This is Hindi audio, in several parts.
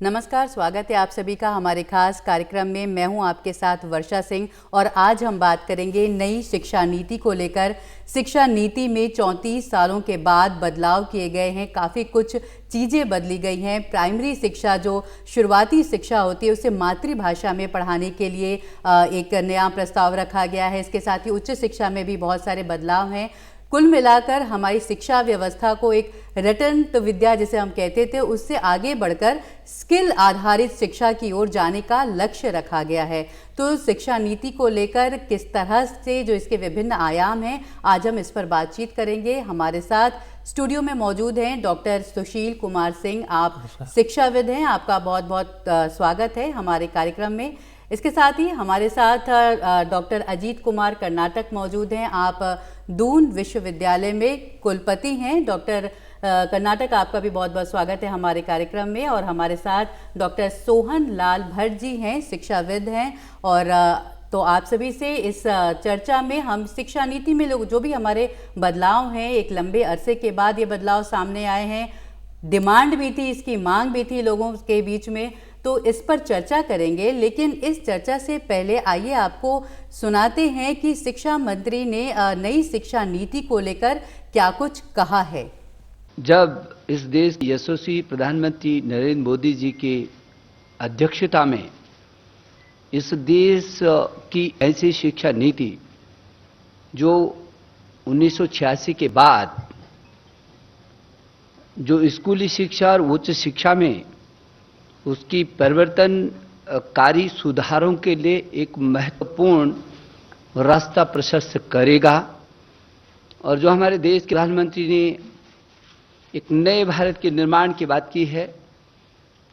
नमस्कार, स्वागत है आप सभी का हमारे खास कार्यक्रम में। मैं हूं आपके साथ वर्षा सिंह और आज हम बात करेंगे नई शिक्षा नीति को लेकर। शिक्षा नीति में 34 सालों के बाद बदलाव किए गए हैं, काफ़ी कुछ चीज़ें बदली गई हैं। प्राइमरी शिक्षा जो शुरुआती शिक्षा होती है उसे मातृभाषा में पढ़ाने के लिए एक नया प्रस्ताव रखा गया है। इसके साथ ही उच्च शिक्षा में भी बहुत सारे बदलाव हैं। कुल मिलाकर हमारी शिक्षा व्यवस्था को एक रटंत विद्या जिसे हम कहते थे उससे आगे बढ़कर स्किल आधारित शिक्षा की ओर जाने का लक्ष्य रखा गया है। तो शिक्षा नीति को लेकर किस तरह से जो इसके विभिन्न आयाम हैं, आज हम इस पर बातचीत करेंगे। हमारे साथ स्टूडियो में मौजूद हैं डॉक्टर सुशील कुमार सिंह। आप शिक्षाविद हैं, आपका बहुत बहुत स्वागत है हमारे कार्यक्रम में। इसके साथ ही हमारे साथ डॉक्टर अजीत कुमार कर्नाटक मौजूद हैं। आप दून विश्वविद्यालय में कुलपति हैं। डॉक्टर कर्नाटक, आपका भी बहुत बहुत स्वागत है हमारे कार्यक्रम में। और हमारे साथ डॉक्टर सोहन लाल भट्ट जी हैं, शिक्षाविद हैं। और तो आप सभी से इस चर्चा में हम शिक्षा नीति में लोग जो भी हमारे बदलाव हैं, एक लंबे अरसे के बाद ये बदलाव सामने आए हैं। डिमांड भी थी, इसकी मांग भी थी लोगों के बीच में, तो इस पर चर्चा करेंगे। लेकिन इस चर्चा से पहले आइए आपको सुनाते हैं कि शिक्षा मंत्री ने नई शिक्षा नीति को लेकर क्या कुछ कहा है। जब इस देश के यशस्वी प्रधानमंत्री नरेंद्र मोदी जी की अध्यक्षता में इस देश की ऐसी शिक्षा नीति जो 1986 के बाद जो स्कूली शिक्षा और उच्च शिक्षा में उसकी परिवर्तनकारी सुधारों के लिए एक महत्वपूर्ण रास्ता प्रशस्त करेगा। और जो हमारे देश के प्रधानमंत्री ने एक नए भारत के निर्माण की बात की है,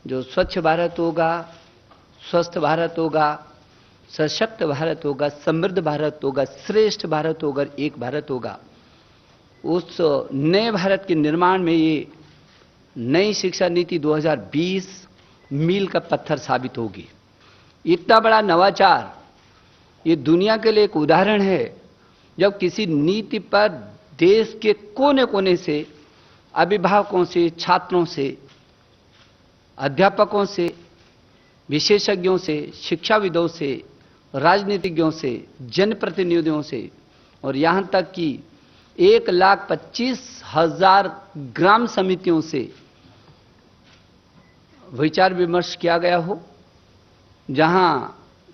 जो स्वच्छ भारत होगा, स्वस्थ भारत होगा, सशक्त भारत होगा, समृद्ध भारत होगा, श्रेष्ठ भारत होगा, एक भारत होगा। उस नए भारत के निर्माण में ये नई शिक्षा नीति 2020 मील का पत्थर साबित होगी। इतना बड़ा नवाचार ये दुनिया के लिए एक उदाहरण है, जब किसी नीति पर देश के कोने कोने से, अभिभावकों से, छात्रों से, अध्यापकों से, विशेषज्ञों से, शिक्षाविदों से, राजनीतिज्ञों से, जनप्रतिनिधियों से और यहाँ तक कि 1,25,000 ग्राम समितियों से विचार विमर्श किया गया हो, जहां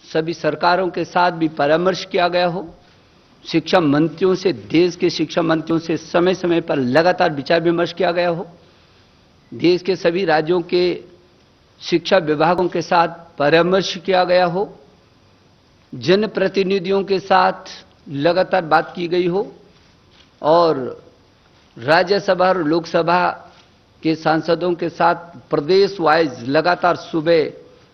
सभी सरकारों के साथ भी परामर्श किया गया हो, शिक्षा मंत्रियों से, देश के शिक्षा मंत्रियों से समय समय पर लगातार विचार विमर्श किया गया हो, देश के सभी राज्यों के शिक्षा विभागों के साथ परामर्श किया गया हो, जनप्रतिनिधियों के साथ लगातार बात की गई हो और राज्यसभा और लोकसभा के सांसदों के साथ प्रदेश वाइज लगातार सुबह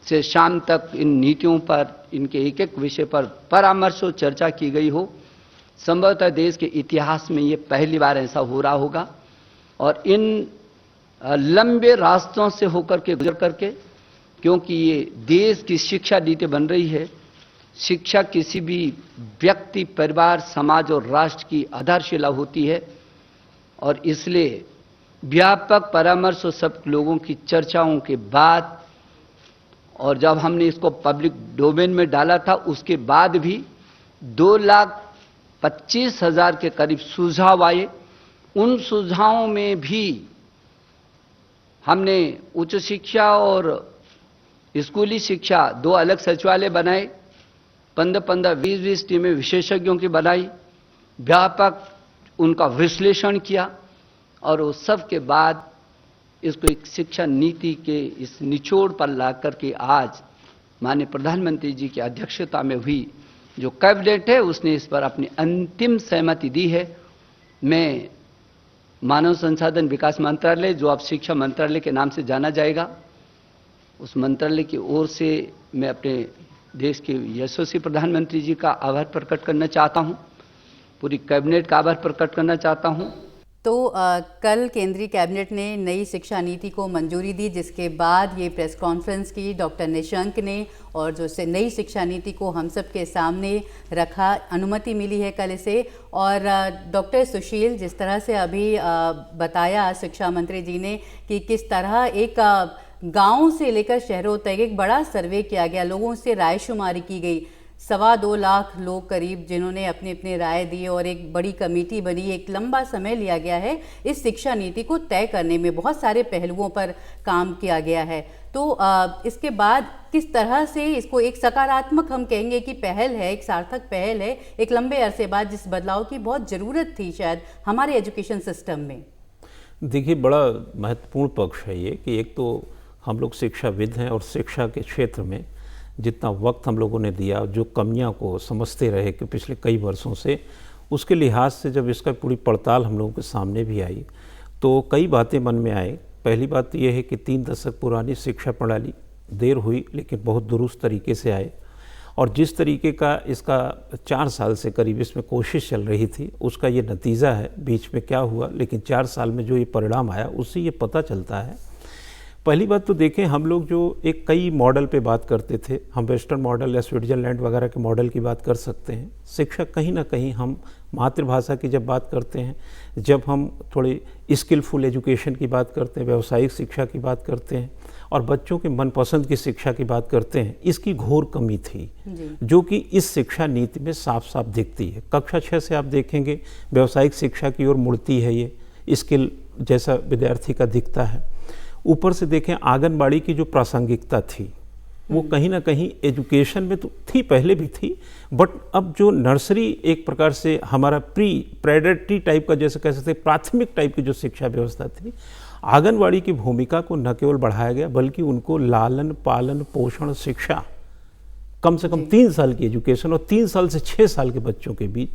से शाम तक इन नीतियों पर, इनके एक एक विषय पर परामर्श और चर्चा की गई हो। संभवतः देश के इतिहास में ये पहली बार ऐसा हो रहा होगा। और इन लंबे रास्तों से होकर के गुजर करके, क्योंकि ये देश की शिक्षा नीति बन रही है, शिक्षा किसी भी व्यक्ति, परिवार, समाज और राष्ट्र की आधारशिला होती है। और इसलिए व्यापक परामर्श और सब लोगों की चर्चाओं के बाद, और जब हमने इसको पब्लिक डोमेन में डाला था उसके बाद भी 2,25,000 के करीब सुझाव आए। उन सुझावों में भी हमने उच्च शिक्षा और स्कूली शिक्षा दो अलग सचिवालय बनाए, 15-15, 20-20 टीमें विशेषज्ञों की बनाई, व्यापक उनका विश्लेषण किया और वो सब के बाद इसको एक शिक्षा नीति के इस निचोड़ पर ला करके आज माननीय प्रधानमंत्री जी की अध्यक्षता में हुई जो कैबिनेट है उसने इस पर अपनी अंतिम सहमति दी है। मैं मानव संसाधन विकास मंत्रालय, जो अब शिक्षा मंत्रालय के नाम से जाना जाएगा, उस मंत्रालय की ओर से मैं अपने देश के यशस्वी प्रधानमंत्री जी का आभार प्रकट करना चाहता हूं, पूरी कैबिनेट का आभार प्रकट करना चाहता हूं। तो कल केंद्रीय कैबिनेट ने नई शिक्षा नीति को मंजूरी दी, जिसके बाद ये प्रेस कॉन्फ्रेंस की डॉक्टर निशंक ने और जो से नई शिक्षा नीति को हम सब के सामने रखा, अनुमति मिली है कल इसे। और डॉक्टर सुशील, जिस तरह से अभी बताया शिक्षा मंत्री जी ने कि किस तरह एक गांव से लेकर शहरों तक एक बड़ा सर्वे किया गया, लोगों से रायशुमारी की गई। 2.25 लाख लोग करीब जिन्होंने अपने अपने राय दी और एक बड़ी कमेटी बनी। एक लंबा समय लिया गया है इस शिक्षा नीति को तय करने में, बहुत सारे पहलुओं पर काम किया गया है। तो इसके बाद किस तरह से इसको एक सकारात्मक हम कहेंगे कि पहल है, एक सार्थक पहल है, एक लंबे अरसे बाद जिस बदलाव की बहुत ज़रूरत थी शायद हमारे एजुकेशन सिस्टम में। देखिए, बड़ा महत्वपूर्ण पक्ष है ये कि एक तो हम लोग शिक्षाविद हैं और शिक्षा के क्षेत्र में जितना वक्त हम लोगों ने दिया, जो कमियां को समझते रहे कि पिछले कई वर्षों से, उसके लिहाज से जब इसका पूरी पड़ताल हम लोगों के सामने भी आई तो कई बातें मन में आए। पहली बात तो ये है कि 3 दशक पुरानी शिक्षा प्रणाली, देर हुई लेकिन बहुत दुरुस्त तरीके से आए, और जिस तरीके का इसका 4 साल से करीब इसमें कोशिश चल रही थी उसका ये नतीजा है। बीच में क्या हुआ, लेकिन 4 साल में जो ये परिणाम आया उससे ये पता चलता है। पहली बात तो देखें, हम लोग जो एक कई मॉडल पे बात करते थे, हम वेस्टर्न मॉडल या स्विट्जरलैंड वगैरह के मॉडल की बात कर सकते हैं। शिक्षा कहीं ना कहीं, हम मातृभाषा की जब बात करते हैं, जब हम थोड़ी स्किलफुल एजुकेशन की बात करते हैं, व्यावसायिक शिक्षा की बात करते हैं और बच्चों के मनपसंद की शिक्षा की बात करते हैं, इसकी घोर कमी थी जो कि इस शिक्षा नीति में साफ साफ दिखती है। कक्षा 6 से आप देखेंगे व्यावसायिक शिक्षा की ओर मुड़ती है, ये स्किल जैसा विद्यार्थी का दिखता है। ऊपर से देखें, आंगनबाड़ी की जो प्रासंगिकता थी वो कहीं ना कहीं एजुकेशन में तो थी, पहले भी थी, बट अब जो नर्सरी एक प्रकार से हमारा प्रेडेटरी टाइप का, जैसे कह सकते प्राथमिक टाइप की जो शिक्षा व्यवस्था थी, आंगनबाड़ी की भूमिका को न केवल बढ़ाया गया बल्कि उनको लालन पालन पोषण शिक्षा, कम से कम 3 साल की एजुकेशन और 3 साल से 6 साल के बच्चों के बीच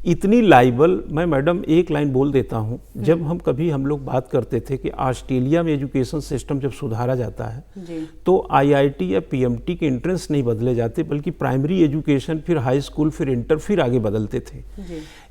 इतनी लाइबल। मैं मैडम एक लाइन बोल देता हूँ, जब हम लोग बात करते थे कि ऑस्ट्रेलिया में एजुकेशन सिस्टम जब सुधारा जाता है तो आईआईटी या पीएमटी के एंट्रेंस नहीं बदले जाते बल्कि प्राइमरी एजुकेशन, फिर हाई स्कूल, फिर इंटर, फिर आगे बदलते थे।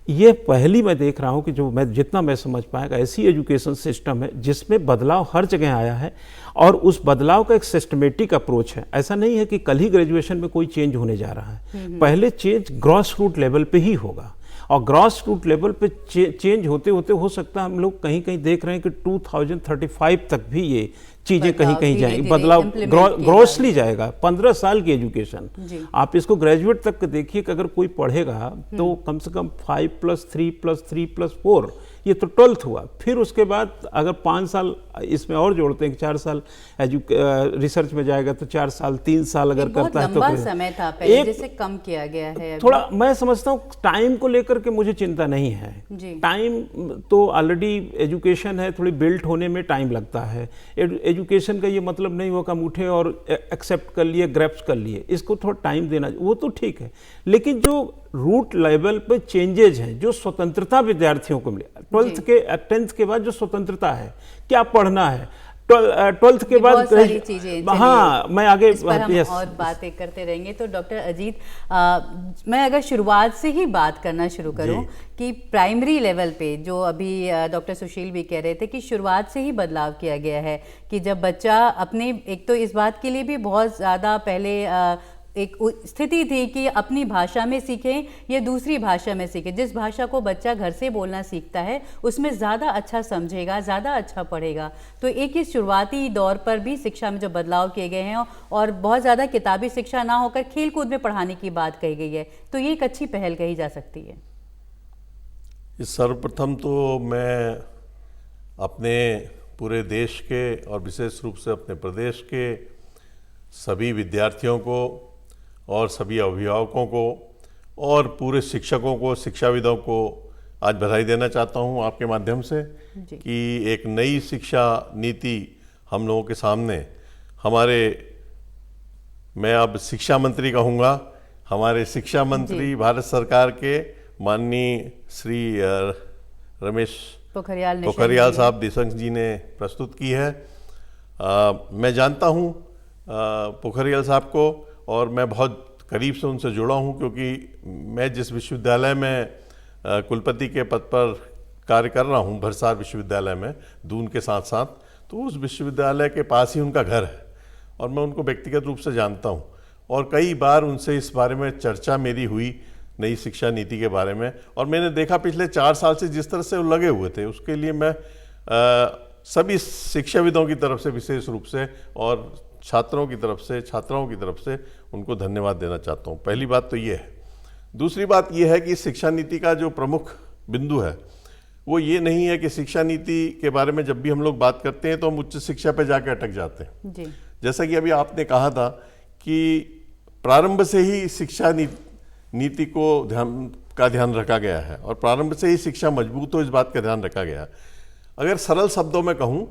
ये पहली मैं देख रहा हूँ कि जो मैं जितना मैं समझ पाया, ऐसी एजुकेशन सिस्टम है जिसमें बदलाव हर जगह आया है और उस बदलाव का एक सिस्टमेटिक अप्रोच है। ऐसा नहीं है कि कल ही ग्रेजुएशन में कोई चेंज होने जा रहा है, पहले चेंज ग्रॉस रूट लेवल पे ही होगा और ग्रॉस रूट लेवल पे चेंज होते होते हो सकता है हम लोग कहीं कहीं देख रहे हैं कि 2035 तक भी ये चीजें कहीं कहीं जाएंगी, बदलाव ग्रॉसली जाएगा। 15 साल की एजुकेशन, आप इसको ग्रेजुएट तक देखिए कि अगर कोई पढ़ेगा तो कम से कम 5+3+3+4, ये तो 12th हुआ। फिर उसके बाद अगर 5 साल इसमें और जोड़ते हैं कि 4 साल रिसर्च में जाएगा तो 4 साल, 3 साल अगर करता है तो लंबा समय था पहले, जैसे कम किया गया है। थोड़ा मैं समझता हूँ टाइम को लेकर के मुझे चिंता नहीं है। टाइम तो ऑलरेडी एजुकेशन है, थोड़ी बिल्ट होने में टाइम लगता है। एजुकेशन का ये मतलब नहीं हुआ कि हम उठे और एक्सेप्ट कर लिए, ग्रैप्स कर लिए, इसको थोड़ा टाइम देना, वो तो ठीक है। लेकिन जो रूट लेवल पे चेंजेज हैं, जो स्वतंत्रता विद्यार्थियों को मिले, 10th के बाद जो स्वतंत्रता है, क्या पढ़ना है, 12th के बाद सारी चीजें, हाँ, मैं आगे इस पर हम और बातें करते रहेंगे। तो डॉक्टर अजीत, मैं अगर शुरुआत से ही बात करना शुरू करूं कि प्राइमरी लेवल पे जो अभी डॉक्टर सुशील भी कह रहे थे कि शुरुआत से ही बदलाव किया गया है कि जब बच्चा अपने, एक तो इस बात के लिए भी बहुत ज़्यादा पहले एक स्थिति थी कि अपनी भाषा में सीखें या दूसरी भाषा में सीखें। जिस भाषा को बच्चा घर से बोलना सीखता है उसमें ज़्यादा अच्छा समझेगा, ज़्यादा अच्छा पढ़ेगा। तो एक इस शुरुआती दौर पर भी शिक्षा में जो बदलाव किए गए हैं और बहुत ज़्यादा किताबी शिक्षा ना होकर खेल कूद में पढ़ाने की बात कही गई है, तो ये एक अच्छी पहल कही जा सकती है। सर्वप्रथम तो मैं अपने पूरे देश के और विशेष रूप से अपने प्रदेश के सभी विद्यार्थियों को और सभी अभिभावकों को और पूरे शिक्षकों को, शिक्षाविदों को आज बधाई देना चाहता हूं आपके माध्यम से कि एक नई शिक्षा नीति हम लोगों के सामने, हमारे, मैं अब शिक्षा मंत्री कहूँगा, हमारे शिक्षा मंत्री भारत सरकार के माननीय श्री रमेश पोखरियाल साहब निशंक जी ने प्रस्तुत की है। मैं जानता हूँ पोखरियाल साहब को और मैं बहुत करीब से उनसे जुड़ा हूँ, क्योंकि मैं जिस विश्वविद्यालय में कुलपति के पद पर कार्य कर रहा हूँ, भरसार विश्वविद्यालय में दून के साथ साथ, तो उस विश्वविद्यालय के पास ही उनका घर है और मैं उनको व्यक्तिगत रूप से जानता हूँ और कई बार उनसे इस बारे में चर्चा मेरी हुई नई शिक्षा नीति के बारे में। और मैंने देखा पिछले 4 साल से जिस तरह से वो लगे हुए थे, उसके लिए मैं सभी शिक्षाविदों की तरफ से विशेष रूप से और छात्रों की तरफ से, छात्राओं की तरफ से उनको धन्यवाद देना चाहता हूँ। पहली बात तो ये है। दूसरी बात ये है कि शिक्षा नीति का जो प्रमुख बिंदु है वो ये नहीं है कि शिक्षा नीति के बारे में जब भी हम लोग बात करते हैं तो हम उच्च शिक्षा पे जाके अटक जाते हैं जी। जैसा कि अभी आपने कहा था कि प्रारंभ से ही शिक्षा नीति को ध्यान रखा गया है और प्रारंभ से ही शिक्षा मजबूत हो, इस बात का ध्यान रखा गया। अगर सरल शब्दों में कहूँ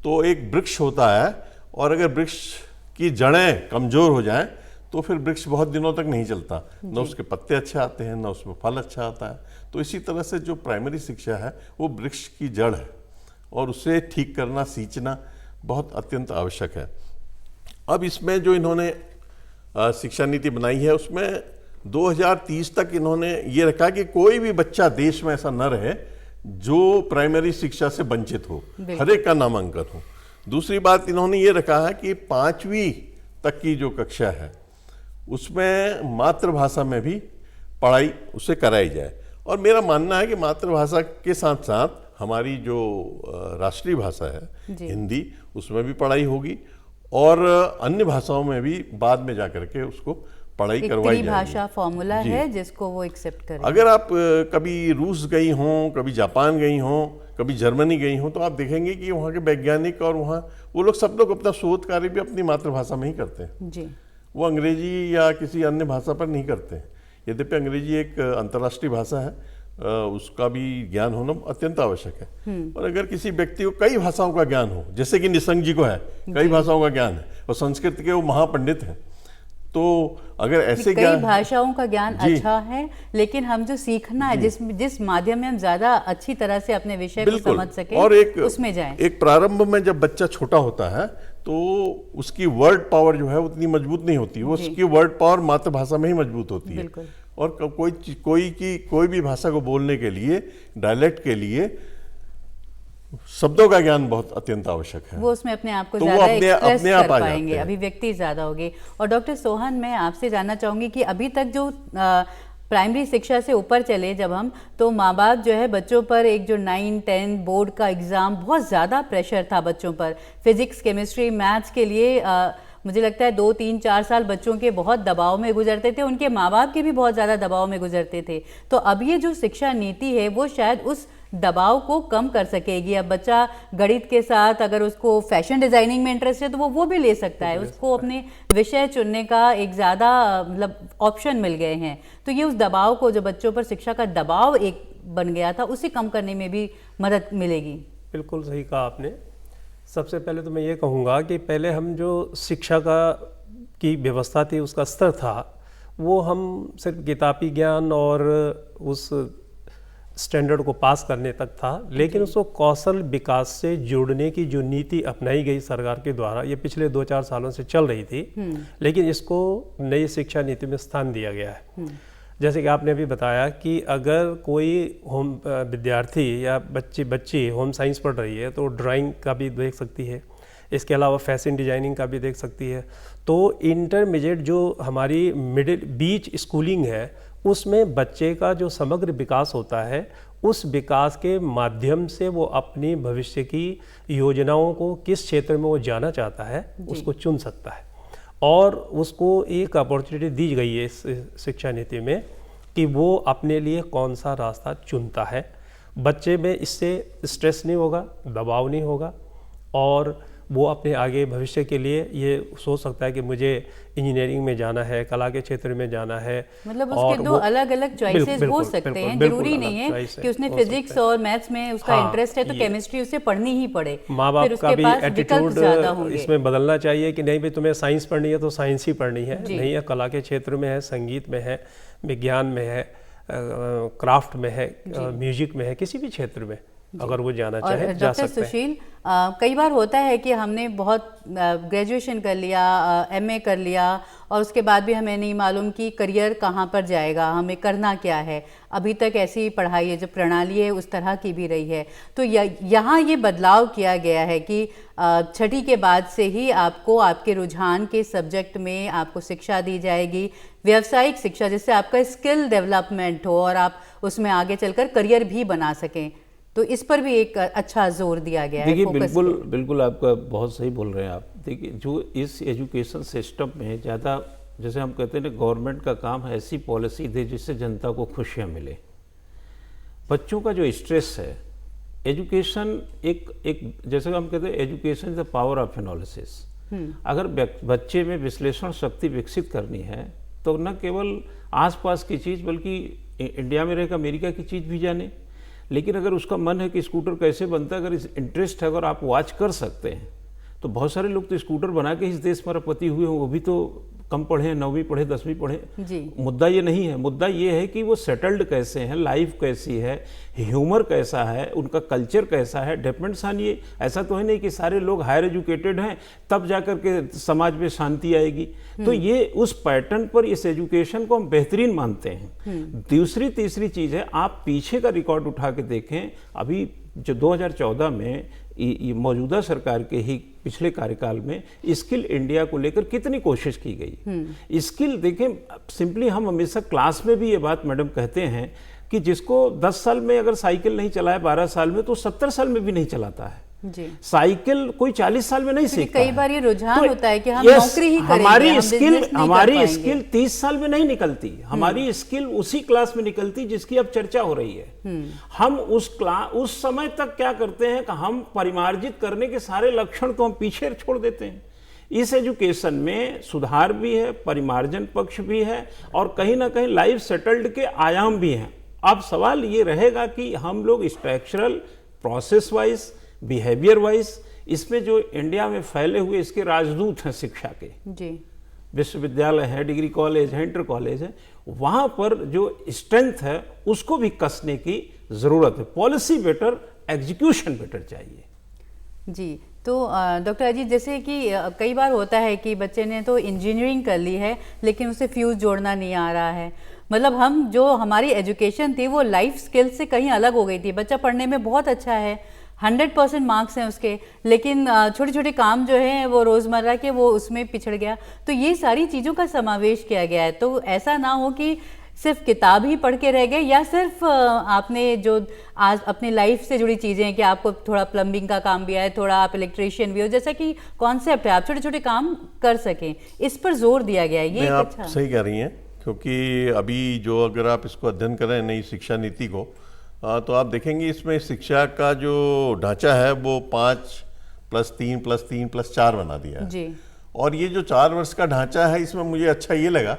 तो एक वृक्ष होता है और अगर वृक्ष की जड़ें कमजोर हो जाएं तो फिर वृक्ष बहुत दिनों तक नहीं चलता, न उसके पत्ते अच्छे आते हैं, न उसमें फल अच्छा आता है। तो इसी तरह से जो प्राइमरी शिक्षा है वो वृक्ष की जड़ है और उसे ठीक करना, सींचना बहुत अत्यंत आवश्यक है। अब इसमें जो इन्होंने शिक्षा नीति बनाई है उसमें 2030 तक इन्होंने ये रखा कि कोई भी बच्चा देश में ऐसा न रहे जो प्राइमरी शिक्षा से वंचित हो, हर एक का नामांकन हो। दूसरी बात इन्होंने ये रखा है कि 5वीं तक की जो कक्षा है उसमें मातृभाषा में भी पढ़ाई उसे कराई जाए। और मेरा मानना है कि मातृभाषा के साथ साथ हमारी जो राष्ट्रीय भाषा है हिंदी, उसमें भी पढ़ाई होगी और अन्य भाषाओं में भी बाद में जाकर के उसको पढ़ाई करवाई जाएगी। भाषा फॉर्मूला है जिसको वो एक्सेप्ट करें। अगर आप कभी रूस गई हों, कभी जापान गई हों, कभी जर्मनी गई हों तो आप देखेंगे कि वहाँ के वैज्ञानिक और वहाँ वो लोग सब लोग अपना शोध कार्य भी अपनी मातृभाषा में ही करते हैं जी। वो अंग्रेजी या किसी अन्य भाषा पर नहीं करते हैं। यद्यपि अंग्रेजी एक अंतर्राष्ट्रीय भाषा है, उसका भी ज्ञान होना अत्यंत आवश्यक है। और अगर किसी व्यक्ति को कई भाषाओं का ज्ञान हो, जैसे कि निशंक जी को है, कई भाषाओं का ज्ञान है और संस्कृत के वो महापंडित हैं, तो अगर ऐसे कई भाषाओं का ज्ञान अच्छा है, लेकिन हम जो सीखना है जिस माध्यम में हम ज्यादा अच्छी तरह से अपने विषय को समझ सके और उसमें जाएं। एक प्रारंभ में जब बच्चा छोटा होता है तो उसकी वर्ड पावर जो है उतनी मजबूत नहीं होती, वो उसकी वर्ड पावर मातृभाषा में ही मजबूत होती है। और कोई भी भाषा को बोलने के लिए, डायलेक्ट के लिए शब्दों का ज्ञान बहुत अत्यंत आवश्यक है। वो उसमें अपने आप को तो ज्यादा एक्सप्रेस कर पाएंगे, अभिव्यक्ति ज्यादा होगी। और डॉक्टर सोहन, मैं आपसे जानना चाहूंगी कि अभी तक जो प्राइमरी शिक्षा से ऊपर चले जब हम, तो माँ बाप जो है बच्चों पर एक जो 9-10 बोर्ड का एग्ज़ाम, बहुत ज़्यादा प्रेशर था बच्चों पर, फिजिक्स, केमिस्ट्री, मैथ्स के लिए मुझे लगता है 2-3-4 साल बच्चों के बहुत दबाव में गुजरते थे, उनके माँ बाप के भी बहुत ज़्यादा दबाव में गुजरते थे। तो अब ये जो शिक्षा नीति है वो शायद उस दबाव को कम कर सकेगी। अब बच्चा गणित के साथ अगर उसको फैशन डिजाइनिंग में इंटरेस्ट है तो वो भी ले सकता है, उसको अपने विषय चुनने का एक ज़्यादा मतलब ऑप्शन मिल गए हैं। तो ये उस दबाव को, जो बच्चों पर शिक्षा का दबाव एक बन गया था, उसे कम करने में भी मदद मिलेगी। बिल्कुल सही कहा आपने। सबसे पहले तो मैं ये कहूँगा कि पहले हम जो शिक्षा की व्यवस्था थी, उसका स्तर था, वो हम सिर्फ किताबी ज्ञान और उस स्टैंडर्ड को पास करने तक था, लेकिन उसको कौशल विकास से जोड़ने की जो नीति अपनाई गई सरकार के द्वारा, ये पिछले 2-4 सालों से चल रही थी, लेकिन इसको नई शिक्षा नीति में स्थान दिया गया है। जैसे कि आपने अभी बताया कि अगर कोई विद्यार्थी या बच्ची होम साइंस पढ़ रही है तो ड्राइंग का भी देख सकती है, इसके अलावा फैशन डिजाइनिंग का भी देख सकती है। तो इंटरमीडिएट जो हमारी बीच स्कूलिंग है, उसमें बच्चे का जो समग्र विकास होता है, उस विकास के माध्यम से वो अपनी भविष्य की योजनाओं को, किस क्षेत्र में वो जाना चाहता है, उसको चुन सकता है। और उसको एक अपॉर्चुनिटी दी गई है इस शिक्षा नीति में कि वो अपने लिए कौन सा रास्ता चुनता है। बच्चे में इससे स्ट्रेस नहीं होगा, दबाव नहीं होगा, और वो अपने आगे भविष्य के लिए ये सोच सकता है कि मुझे इंजीनियरिंग में जाना है, कला के क्षेत्र में जाना है। मतलब उसके दो अलग अलग चॉइसेस हो सकते हैं, जरूरी नहीं है कि उसने फिजिक्स और मैथ्स में उसका इंटरेस्ट है तो केमिस्ट्री उसे पढ़नी ही पड़े। माँ बाप का भी एटीट्यूड इसमें बदलना चाहिए कि नहीं भाई तुम्हें साइंस पढ़नी है तो साइंस ही पढ़नी है, नहीं है कला के क्षेत्र में है, संगीत में है, विज्ञान में है, क्राफ्ट में है, म्यूजिक में है, किसी भी क्षेत्र में अगर वो जाना चाहे जा सकते हैं। डॉक्टर सुशील, कई बार होता है कि हमने बहुत ग्रेजुएशन कर लिया, एमए कर लिया, और उसके बाद भी हमें नहीं मालूम कि करियर कहाँ पर जाएगा, हमें करना क्या है। अभी तक ऐसी पढ़ाई है, जो प्रणाली है उस तरह की भी रही है। तो यहाँ ये बदलाव किया गया है कि 6ठी के बाद से ही आपको आपके रुझान के सब्जेक्ट में आपको शिक्षा दी जाएगी, व्यावसायिक शिक्षा, जिससे आपका स्किल डेवलपमेंट हो और आप उसमें आगे चलकर करियर भी बना सकें। तो इस पर भी एक अच्छा जोर दिया गया है। देखिए, फोकस बिल्कुल पे। बिल्कुल आपका बहुत सही बोल रहे हैं आप। देखिए, जो इस एजुकेशन सिस्टम में ज़्यादा, जैसे हम कहते हैं ना, गवर्नमेंट का काम है ऐसी पॉलिसी दे जिससे जनता को खुशियाँ मिले। बच्चों का जो स्ट्रेस है, एजुकेशन एक जैसे हम कहते हैं education is the power of analysis. अगर बच्चे में विश्लेषण शक्ति विकसित करनी है तो न केवल आसपास की चीज़ बल्कि इंडिया में रहकर अमेरिका की चीज़ भी जाने। लेकिन अगर उसका मन है कि स्कूटर कैसे बनता है, अगर इस इंटरेस्ट है, अगर आप वॉच कर सकते हैं, तो बहुत सारे लोग तो स्कूटर बना के इस देश में पति हुए हैं, वो भी तो कम पढ़े हैं, 9वीं पढ़े, 10वीं पढ़े। मुद्दा ये नहीं है, मुद्दा ये है कि वो सेटल्ड कैसे हैं, लाइफ कैसी है, ह्यूमर कैसा है, उनका कल्चर कैसा है। डिपेंड्स ऑन ये। ऐसा तो है नहीं कि सारे लोग हायर एजुकेटेड हैं तब जाकर के समाज में शांति आएगी। तो ये उस पैटर्न पर इस एजुकेशन को हम बेहतरीन मानते हैं। दूसरी तीसरी चीज़ है, आप पीछे का रिकॉर्ड उठा के देखें, अभी जो 2014 में ये मौजूदा सरकार के ही पिछले कार्यकाल में स्किल इंडिया को लेकर कितनी कोशिश की गई। स्किल देखें, सिंपली हम हमेशा क्लास में भी ये बात मैडम कहते हैं कि जिसको 10 साल में अगर साइकिल नहीं चलाए 12 साल में, तो 70 साल में भी नहीं चलाता है। जी। साइकिल कोई 40 साल में नहीं सीखता कई बार ये रुझान होता है कि हम नौकरी ही करेंगे, हमारी स्किल 30 साल में नहीं निकलती। हमारी स्किल उसी क्लास में निकलती जिसकी अब चर्चा हो रही है। हम उस समय तक क्या करते हैं कि हम परिमार्जित करने के सारे लक्षण तो हम पीछे छोड़ देते हैं। इस एजुकेशन में सुधार भी है, परिमार्जन पक्ष भी है, और कहीं ना कहीं लाइफ सेटल्ड के आयाम भी हैं। अब सवाल ये रहेगा कि हम लोग structural, process wise, behaviour wise, इसमें जो इंडिया में फैले हुए इसके राजदूत हैं शिक्षा के, जी, विश्वविद्यालय है, डिग्री कॉलेज है, इंटर कॉलेज है, वहाँ पर जो स्ट्रेंथ है उसको भी कसने की ज़रूरत है। पॉलिसी बेटर, एग्जीक्यूशन बेटर चाहिए। जी। तो डॉक्टर अजीत, जैसे कि कई बार होता है कि बच्चे ने तो इंजीनियरिंग कर ली है लेकिन उसे फ्यूज़ जोड़ना नहीं आ रहा है। मतलब हम जो हमारी एजुकेशन थी वो लाइफ स्किल से कहीं अलग हो गई थी। बच्चा पढ़ने में बहुत अच्छा है, 100% मार्क्स हैं उसके, लेकिन छोटे छोटे काम जो हैं वो रोज़मर्रा के, वो उसमें पिछड़ गया। तो ये सारी चीज़ों का समावेश किया गया है। तो ऐसा ना हो कि सिर्फ किताब ही पढ़ के रह गए, या सिर्फ आपने जो आज अपनी लाइफ से जुड़ी चीज़ें हैं कि आपको थोड़ा प्लम्बिंग का काम भी आए, थोड़ा आप इलेक्ट्रीशियन भी हो, जैसा कि कॉन्सेप्ट है, आप छोटे छोटे काम कर सकें, इस पर जोर दिया गया है। ये आप सही कह रही हैं, क्योंकि अभी जो अगर आप इसको अध्ययन करें नई शिक्षा नीति को, तो आप देखेंगे इसमें शिक्षा का जो ढांचा है वो 5+3+3+4 बना दिया है जी। और ये जो 4 वर्ष का ढांचा है, इसमें मुझे अच्छा ये लगा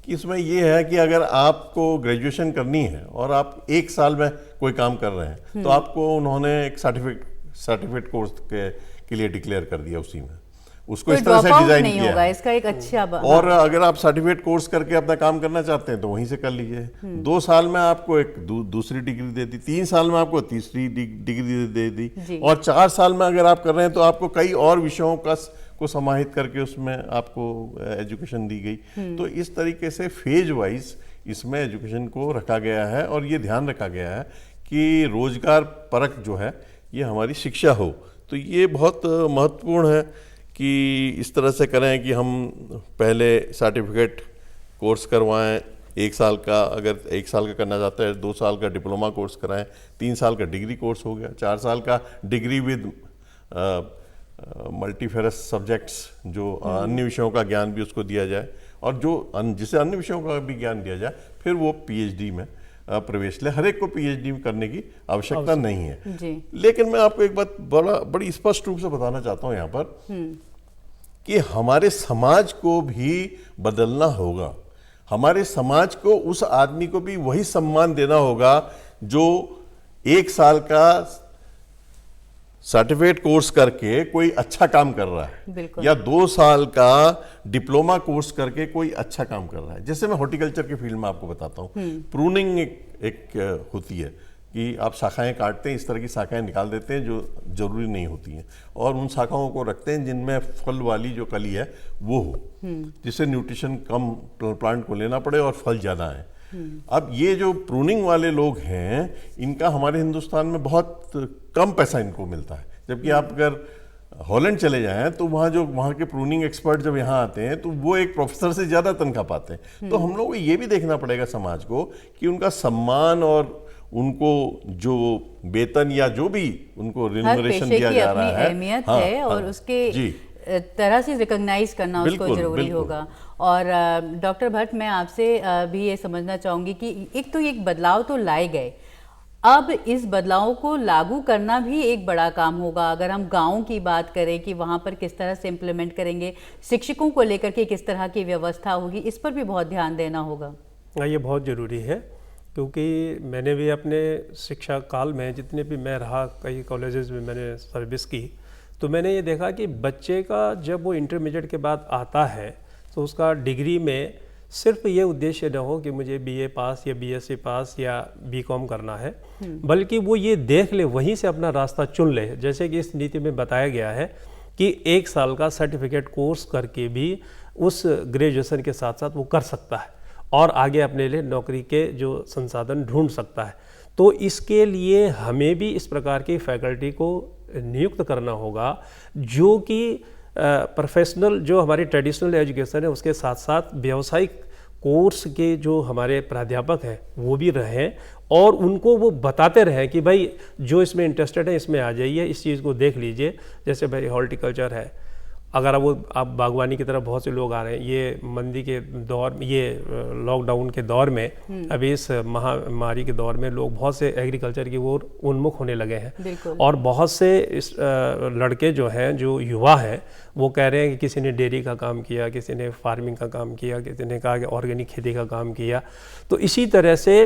कि इसमें ये है कि अगर आपको ग्रेजुएशन करनी है और आप 1 साल में कोई काम कर रहे हैं, तो आपको उन्होंने एक सर्टिफिकेट कोर्स के लिए डिक्लेयर कर दिया उसी में, उसको इस तरह से डिजाइन नहीं किया होगा, इसका एक अच्छा और अगर आप सर्टिफिकेट कोर्स करके अपना काम करना चाहते हैं तो वहीं से कर लीजिए। 2 साल में आपको एक दूसरी डिग्री दे दी, 3 साल में आपको तीसरी डिग्री दे दी, और 4 साल में अगर आप कर रहे हैं तो आपको कई और विषयों को समाहित करके उसमें आपको एजुकेशन दी गई। तो इस तरीके से फेज वाइज इसमें एजुकेशन को रखा गया है और ये ध्यान रखा गया है कि रोजगार परक जो है ये हमारी शिक्षा हो। तो ये बहुत महत्वपूर्ण है कि इस तरह से करें कि हम पहले सर्टिफिकेट कोर्स करवाएं 1 साल का, अगर 1 साल का करना चाहता है 2 साल का डिप्लोमा कोर्स कराएं, 3 साल का डिग्री कोर्स हो गया, 4 साल का डिग्री विद मल्टीफेरस सब्जेक्ट्स, जो अन्य विषयों का ज्ञान भी उसको दिया जाए, और जो जिसे अन्य विषयों का भी ज्ञान दिया जाए, फिर वो पीएचडी में प्रवेश ले। हर एक को पीएचडी करने की आवश्यकता नहीं है जी। लेकिन मैं आपको एक बात बड़ी स्पष्ट रूप से बताना चाहता हूँ यहाँ पर कि हमारे समाज को भी बदलना होगा। हमारे समाज को, उस आदमी को भी वही सम्मान देना होगा जो 1 साल का सर्टिफिकेट कोर्स करके कोई अच्छा काम कर रहा है, या 2 साल का डिप्लोमा कोर्स करके कोई अच्छा काम कर रहा है। जैसे मैं हॉर्टिकल्चर के फील्ड में आपको बताता हूँ, प्रूनिंग एक होती है कि आप शाखाएं काटते हैं, इस तरह की शाखाएं निकाल देते हैं जो जरूरी नहीं होती हैं, और उन शाखाओं को रखते हैं जिनमें फल वाली जो कली है वो हो, जिससे न्यूट्रिशन कम प्लांट को लेना पड़े और फल ज़्यादा आए। अब ये जो प्रूनिंग वाले लोग हैं, इनका हमारे हिंदुस्तान में बहुत कम पैसा इनको मिलता है, जबकि आप अगर हॉलैंड चले जाएं तो वहाँ के प्रूनिंग एक्सपर्ट जब यहाँ आते हैं तो वो एक प्रोफेसर से ज़्यादा तनख्वाह पाते हैं। तो हम लोग को ये भी देखना पड़ेगा समाज को कि उनका सम्मान और उनको जो वेतन या जो भी उनको हर रिम्यूनरेशन पेशे दिया की जा अपनी रहा है, अहमियत हाँ, है और हाँ, उसके जी, तरह से रिकॉग्नाइज करना उसको बिल्कुल, जरूरी बिल्कुल। होगा। और डॉक्टर भट्ट, मैं आपसे भी ये समझना चाहूँगी कि एक तो एक बदलाव तो लाए गए, अब इस बदलाव को लागू करना भी एक बड़ा काम होगा। अगर हम गाँव की बात करें कि वहाँ पर किस तरह से इम्प्लीमेंट करेंगे, शिक्षकों को लेकर के किस तरह की व्यवस्था होगी, इस पर भी बहुत ध्यान देना होगा। ये बहुत ज़रूरी है, क्योंकि मैंने भी अपने शिक्षा काल में जितने भी मैं रहा, कई कॉलेजेस में मैंने सर्विस की, तो मैंने ये देखा कि बच्चे का जब वो इंटरमीडिएट के बाद आता है तो उसका डिग्री में सिर्फ ये उद्देश्य न हो कि मुझे बीए पास या बीएससी पास या बीकॉम करना है, बल्कि वो ये देख ले, वहीं से अपना रास्ता चुन ले। जैसे कि इस नीति में बताया गया है कि 1 साल का सर्टिफिकेट कोर्स करके भी उस ग्रेजुएशन के साथ साथ वो कर सकता है और आगे अपने लिए नौकरी के जो संसाधन ढूंढ सकता है। तो इसके लिए हमें भी इस प्रकार की फैकल्टी को नियुक्त करना होगा, जो कि प्रोफेशनल, जो हमारी ट्रेडिशनल एजुकेशन है उसके साथ साथ व्यावसायिक कोर्स के जो हमारे प्राध्यापक हैं वो भी रहें और उनको वो बताते रहें कि भाई जो इसमें इंटरेस्टेड है इसमें आ जाइए, इस चीज़ को देख लीजिए। जैसे भाई हॉर्टिकल्चर है, अगर आप बागवानी की तरफ बहुत से लोग आ रहे हैं, ये मंदी के दौर में, ये लॉकडाउन के दौर में, अभी इस महामारी के दौर में लोग बहुत से एग्रीकल्चर की ओर उन्मुख होने लगे हैं। और बहुत से इस लड़के जो हैं, जो युवा हैं, वो कह रहे हैं कि किसी ने डेयरी का काम किया, किसी ने फार्मिंग का काम किया, किसी ने कहा कि ऑर्गेनिक खेती का काम किया। तो इसी तरह से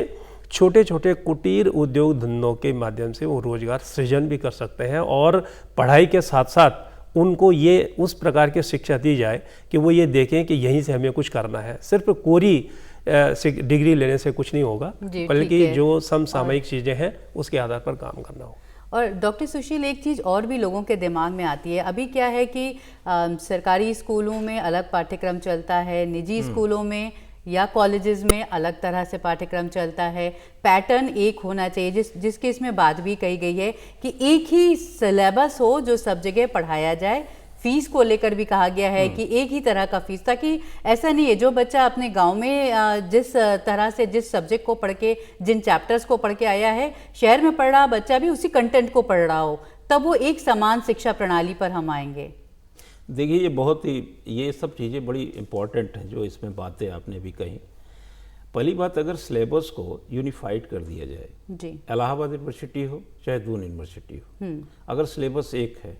छोटे छोटे कुटीर उद्योग धंधों के माध्यम से वो रोजगार सृजन भी कर सकते हैं और पढ़ाई के साथ साथ उनको ये उस प्रकार की शिक्षा दी जाए कि वो ये देखें कि यहीं से हमें कुछ करना है। सिर्फ कोरी डिग्री लेने से कुछ नहीं होगा, बल्कि जो समसामयिक चीज़ें हैं उसके आधार पर काम करना होगा। और डॉक्टर सुशील, एक चीज़ और भी लोगों के दिमाग में आती है, अभी क्या है कि सरकारी स्कूलों में अलग पाठ्यक्रम चलता है, निजी स्कूलों में या कॉलेजेस में अलग तरह से पाठ्यक्रम चलता है। पैटर्न एक होना चाहिए, जिसकी इसमें बात भी कही गई है कि एक ही सिलेबस हो जो सब जगह पढ़ाया जाए। फीस को लेकर भी कहा गया है कि एक ही तरह का फीस, ताकि ऐसा नहीं है जो बच्चा अपने गांव में जिस तरह से जिस सब्जेक्ट को पढ़ के, जिन चैप्टर्स को पढ़ के आया है, शहर में पढ़ रहा बच्चा भी उसी कंटेंट को पढ़ रहा हो, तब वो एक समान शिक्षा प्रणाली पर हम आएंगे। देखिए, ये बहुत ही, ये सब चीज़ें बड़ी इम्पॉर्टेंट हैं जो इसमें बातें आपने भी कही। पहली बात, अगर सिलेबस को यूनिफाइड कर दिया जाए जी, इलाहाबाद यूनिवर्सिटी हो चाहे दून यूनिवर्सिटी हो, अगर सिलेबस एक है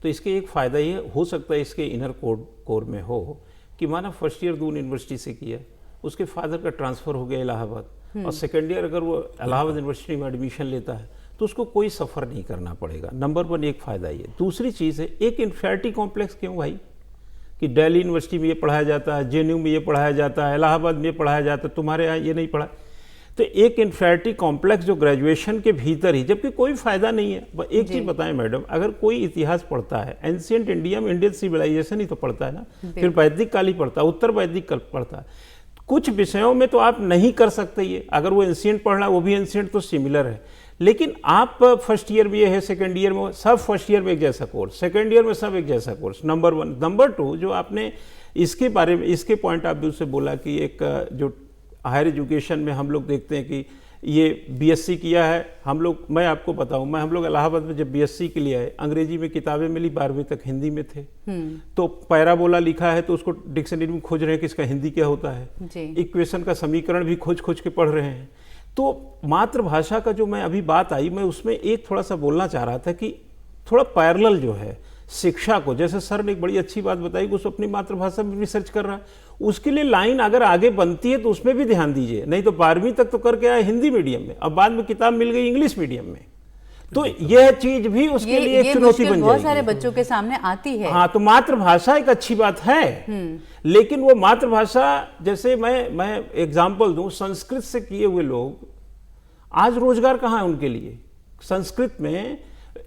तो इसके एक फ़ायदा ये हो सकता है, इसके इनर कोर में हो कि माना फर्स्ट ईयर दून यूनिवर्सिटी से किया, उसके फादर का ट्रांसफ़र हो गया इलाहाबाद और सेकेंड ईयर अगर वो इलाहाबाद यूनिवर्सिटी में एडमिशन लेता है तो उसको कोई सफ़र नहीं करना पड़ेगा। नंबर 1 एक फ़ायदा ये। दूसरी चीज़ है, एक इन्फेरिटी कॉम्प्लेक्स क्यों भाई, कि दिल्ली यूनिवर्सिटी में ये पढ़ाया जाता है, जेएनयू में ये पढ़ाया जाता है, इलाहाबाद में ये पढ़ाया जाता है, तुम्हारे यहाँ ये नहीं पढ़ा। तो एक इन्फेरिटी कॉम्प्लेक्स जो ग्रेजुएशन के भीतर ही, जबकि कोई फ़ायदा नहीं है। एक चीज़ बताएं मैडम, अगर कोई इतिहास पढ़ता है, एंशिएंट इंडिया में इंडियन सिविलाइजेशन ही तो पढ़ता है ना, फिर वैदिक काल ही पढ़ता है, उत्तर वैदिक काल पढ़ता है। कुछ विषयों में तो आप नहीं कर सकते ये, अगर वो एंशिएंट पढ़ रहा है वो भी एंशिएंट तो सिमिलर है, लेकिन आप फर्स्ट ईयर में ये है, सेकेंड ईयर में सब फर्स्ट ईयर में एक जैसा कोर्स, सेकेंड ईयर में सब एक जैसा कोर्स, नंबर 1। नंबर 2, जो आपने इसके बारे में, इसके पॉइंट ऑफ व्यू से बोला कि एक जो हायर एजुकेशन में हम लोग देखते हैं कि ये बीएससी किया है, हम लोग, मैं आपको बताऊं, हम लोग इलाहाबाद में जब बीएससी के लिए आए, अंग्रेजी में किताबें मिली, 12वीं तक हिंदी में थे, तो पैराबोला लिखा है तो उसको डिक्शनरी में खोज रहे हैं कि इसका हिंदी क्या होता है, इक्वेशन का समीकरण भी खोज खोज के पढ़ रहे हैं। तो मातृभाषा का जो मैं अभी बात आई, मैं उसमें एक थोड़ा सा बोलना चाह रहा था कि थोड़ा पैरेलल जो है शिक्षा को, जैसे सर ने एक बड़ी अच्छी बात बताई कि उसको अपनी मातृभाषा में रिसर्च कर रहा है, उसके लिए लाइन अगर आगे बनती है तो उसमें भी ध्यान दीजिए। नहीं तो 12वीं तक तो करके आए हिंदी मीडियम में, अब बाद में किताब मिल गई इंग्लिश मीडियम में, तो यह चीज भी उसके लिए एक चुनौती बन जाएगी। बहुत सारे बच्चों के सामने आती है। हाँ, तो मातृभाषा एक अच्छी बात है, लेकिन वो मातृभाषा, जैसे मैं एग्जाम्पल दूं, संस्कृत से किए हुए लोग आज रोजगार कहाँ है उनके लिए। संस्कृत में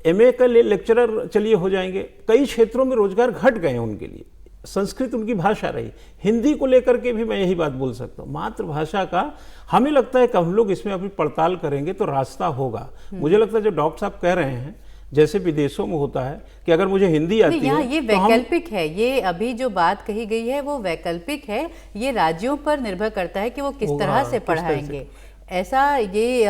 एमए का लेक्चरर चलिए हो जाएंगे, कई क्षेत्रों में रोजगार घट गए हैं उनके लिए, संस्कृत उनकी भाषा रही। हिंदी को लेकर के भी मैं यही बात बोल सकता हूँ, मातृभाषा का हमें लगता है कि हम लोग इसमें अभी पड़ताल करेंगे तो रास्ता होगा। मुझे लगता है जो डॉक्टर साहब कह रहे हैं, जैसे विदेशों में होता है कि अगर मुझे हिंदी आती है, ये वैकल्पिक है, ये अभी जो बात कही गई है वो वैकल्पिक है, ये राज्यों पर निर्भर करता है कि वो किस तरह से पढ़ाएंगे। ऐसा ये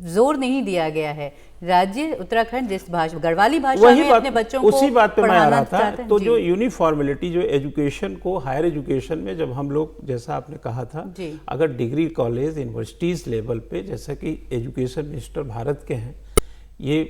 जोर नहीं दिया गया है। राज्य उत्तराखंड जिस भाषा गढ़वाली भाषा में अपने बच्चों को उसी बात पे मैं आ रहा था। तो जी। जो यूनिफॉर्मिलिटी जो एजुकेशन को, हायर एजुकेशन में जब हम लोग, जैसा आपने कहा था, अगर डिग्री कॉलेज यूनिवर्सिटीज लेवल पे, जैसा कि एजुकेशन मिनिस्टर भारत के हैं, ये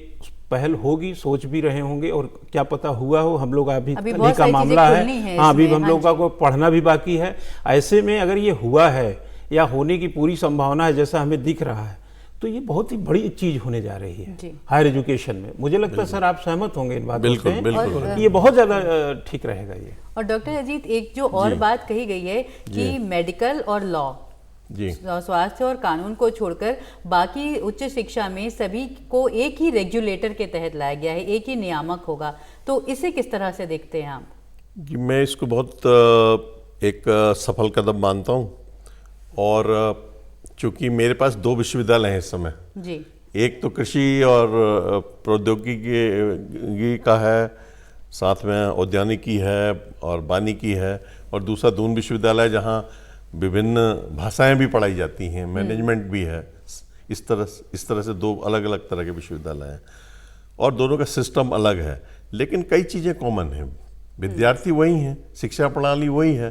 पहल होगी, सोच भी रहे होंगे, और क्या पता हुआ हो, हम लोग अभी का मामला है, हाँ अभी हम लोगों को पढ़ना भी बाकी है। ऐसे में अगर ये हुआ है या होने की पूरी संभावना है जैसा हमें दिख रहा है, तो ये बहुत ही बड़ी चीज होने जा रही है हायर एजुकेशन में। मुझे लगता है सर आप सहमत होंगे इन बातों से। बिल्कुल। ये बहुत ज्यादा ठीक रहेगा ये। और डॉक्टर अजीत, एक जो और बात कही गई है कि मेडिकल और लॉ, स्वास्थ्य और कानून को छोड़कर बाकी उच्च शिक्षा में सभी को एक ही रेगुलेटर के तहत लाया गया है, एक ही नियामक होगा, तो इसे किस तरह से देखते हैं आप? जी, मैं इसको बहुत एक सफल कदम मानता हूँ। और चूंकि मेरे पास 2 विश्वविद्यालय हैं इस समय जी, एक तो कृषि और प्रौद्योगिकी का है, साथ में औद्यानिकी है और वानिकी है, और दूसरा दून विश्वविद्यालय जहाँ विभिन्न भाषाएं भी पढ़ाई जाती हैं, मैनेजमेंट भी है। इस तरह से 2 अलग अलग तरह के विश्वविद्यालय हैं और दोनों का सिस्टम अलग है, लेकिन कई चीज़ें कॉमन हैं। विद्यार्थी वही हैं, शिक्षा प्रणाली वही है।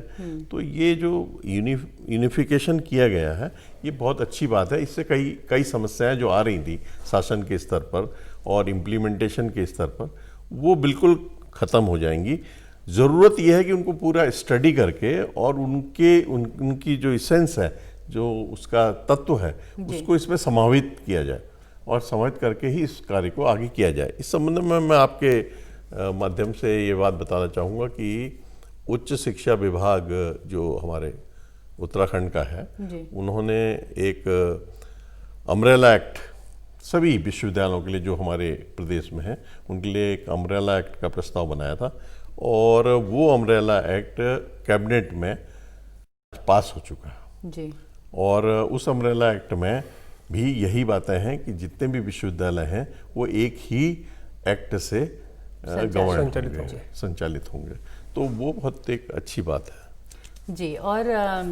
तो ये जो यूनिफिकेशन किया गया है, ये बहुत अच्छी बात है। इससे कई समस्याएं जो आ रही थी शासन के स्तर पर और इम्प्लीमेंटेशन के स्तर पर, वो बिल्कुल ख़त्म हो जाएंगी। ज़रूरत यह है कि उनको पूरा स्टडी करके और उनकी जो इसेंस है, जो उसका तत्व है, उसको इसमें समावित किया जाए और समावित करके ही इस कार्य को आगे किया जाए। इस संबंध में मैं आपके माध्यम से ये बात बताना चाहूँगा कि उच्च शिक्षा विभाग जो हमारे उत्तराखंड का है, उन्होंने एक अम्ब्रेला एक्ट सभी विश्वविद्यालयों के लिए जो हमारे प्रदेश में है, उनके लिए एक अम्ब्रेला एक्ट का प्रस्ताव बनाया था, और वो अम्ब्रेला एक्ट कैबिनेट में पास हो चुका है जी। और उस अम्ब्रेला एक्ट में भी यही बातें हैं कि जितने भी विश्वविद्यालय हैं वो एक ही एक्ट से संचालित होंगे। तो वो बहुत एक अच्छी बात है जी। और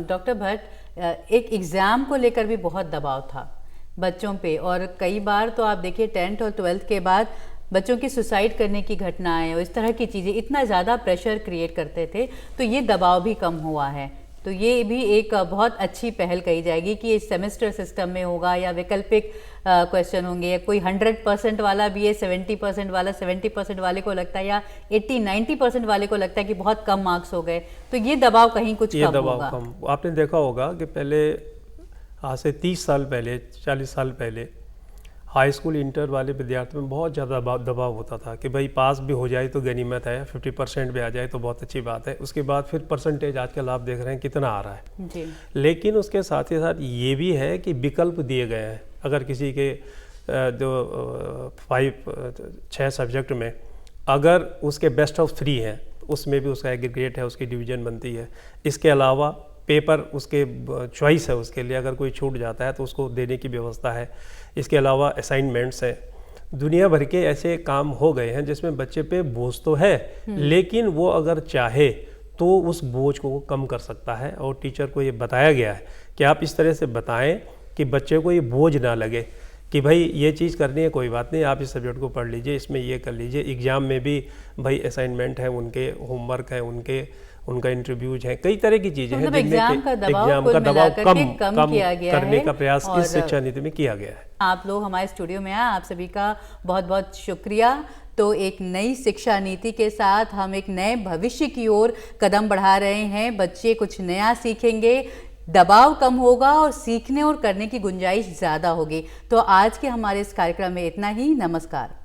डॉक्टर भट्ट, एक एग्ज़ाम को लेकर भी बहुत दबाव था बच्चों पे, और कई बार तो आप देखिए 10th और 12th के बाद बच्चों की सुसाइड करने की घटनाएं और इस तरह की चीज़ें इतना ज़्यादा प्रेशर क्रिएट करते थे, तो ये दबाव भी कम हुआ है। तो ये भी एक बहुत अच्छी पहल कही जाएगी कि इस सेमेस्टर सिस्टम में होगा या वैकल्पिक क्वेश्चन होंगे, या कोई 100% वाला भी है, 70% वाला 70% वाले को लगता है, या 80-90% वाले को लगता है कि बहुत कम मार्क्स हो गए, तो ये दबाव कहीं कुछ कम होगा। आपने देखा होगा कि पहले आज से 30 साल पहले, 40 साल पहले हाई स्कूल इंटर वाले विद्यार्थियों में बहुत ज़्यादा दबाव होता था कि भाई पास भी हो जाए तो गनीमत है, 50% भी आ जाए तो बहुत अच्छी बात है। उसके बाद फिर परसेंटेज आजकल आप देख रहे हैं कितना आ रहा है जी। लेकिन उसके साथ ही साथ ये भी है कि विकल्प दिए गए हैं। अगर किसी के जो 6 सब्जेक्ट में अगर उसके बेस्ट ऑफ 3 है, उसमें भी उसका एग्रीगेट है, उसकी डिवीज़न बनती है। इसके अलावा पेपर उसके चॉइस है, उसके लिए अगर कोई छूट जाता है तो उसको देने की व्यवस्था है। इसके अलावा असाइनमेंट्स है। दुनिया भर के ऐसे काम हो गए हैं जिसमें बच्चे पे बोझ तो है, लेकिन वो अगर चाहे तो उस बोझ को वो कम कर सकता है। और टीचर को ये बताया गया है कि आप इस तरह से बताएं कि बच्चे को ये बोझ ना लगे कि भाई ये चीज़ करनी है, कोई बात नहीं, आप इस सब्जेक्ट को पढ़ लीजिए, इसमें ये कर लीजिए। एग्ज़ाम में भी भाई असाइनमेंट है, उनके होमवर्क है, उनका इंटरव्यूज है, कई तरह की चीज़ें हैं। एग्जाम का दबाव कम किया गया करने का प्रयास इस शिक्षा नीति में किया गया है। आप लोग हमारे स्टूडियो में आए, आप सभी का बहुत बहुत शुक्रिया। तो एक नई शिक्षा नीति के साथ हम एक नए भविष्य की ओर कदम बढ़ा रहे हैं। बच्चे कुछ नया सीखेंगे, दबाव कम होगा और सीखने और करने की गुंजाइश ज़्यादा होगी। तो आज के हमारे इस कार्यक्रम में इतना ही। नमस्कार।